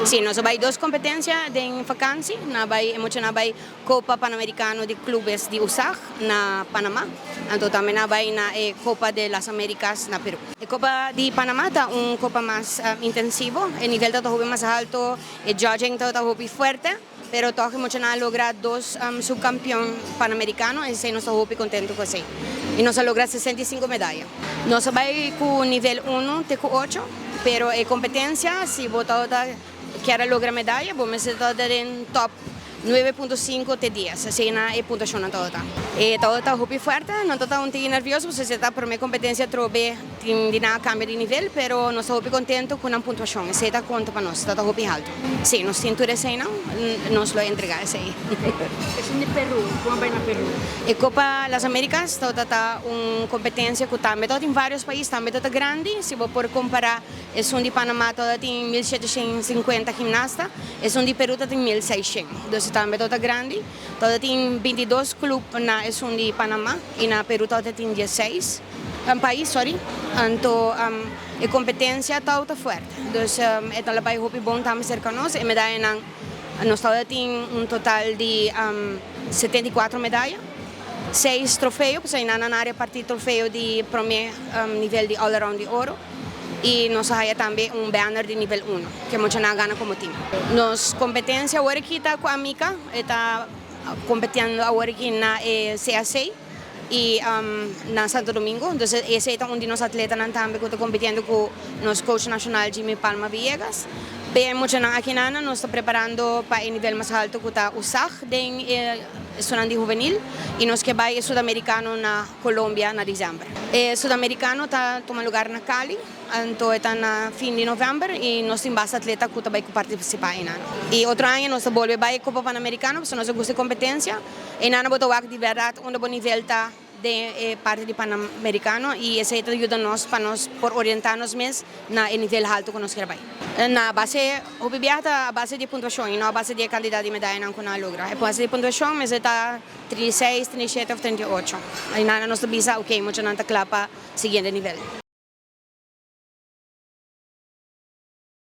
Sí, nos hay dos competencias de vacancia, hemos hecho Copa Panamericano de Clubes de USAG na Panamá, entonces también hay na Copa de las Américas na Perú. La Copa de Panamá es un copa más intensivo, el nivel de juego más alto, el judging de juego fuerte, pero todos hemos logrado dos subcampeón panamericanos y nos estamos muy contentos con eso. Y nos ha logrado 65 medallas. Nos vamos con nivel 1, TQ8, pero en competencia, si votamos quiere lograr medalla, vamos a estar en top 9.5 T10, así es puntuación toda. Todo está muy fuerte, no está un poco nervioso, se está por mi competencia trove de nada cambio de nivel, pero nos estamos muy contentos con la puntuación, ese está cuenta para nosotros, está muy alto. Sí, nos cinturas ahí, nos lo entregamos ahí. Es de Perú, ¿cómo va en Perú? La Copa Las Américas está una competencia que también en varios países, también está grande, si vos por comparar, es un de Panamá, todo tiene 1750 gimnastas, es un de Perú, todo tiene 1600. Entonces también está grande, todo tiene 22 clubes, es un de Panamá, y en Perú todo tiene 16. País, sorry. Então, a competência está fuerte. Entonces, é um país muito bom também cerca de nós. E medalha, nós temos um total de 74 medalhas, 6 troféus, porque na área partir troféu de primeiro nível de all-around de ouro. E nós temos também banner de nível 1, que nós ganhamos como time. Nossa competência agora aqui está com a Mica, está competindo agora aqui na CAC. Y en Santo Domingo, entonces ese es uno de los atletas también que está compitiendo con nuestro coach nacional Jimmy Palma Villegas. Vemos aquí nos está preparando para el nivel más alto que está USAG de estudiante juvenil y nos que va a sudamericano en Colombia en diciembre. El sudamericano está tomando lugar en Cali, entonces está en fin de noviembre y nos tenemos atletas que van a participar en ano. Y otro año nos vuelve a Copa Panamericano, porque nos gusta competencia. En ano vamos de verdad un buen nivel de parte de Panamericano y eso ayuda para por orientarnos más en el nivel alto que nos queremos. Na base, a base de puntuación y no a base de calidad de medalla que no logra. A base de puntuación, mas está 36, 37 o 38. Aí nada nos avisa, ok, mucho não está claro para siguiente nivel.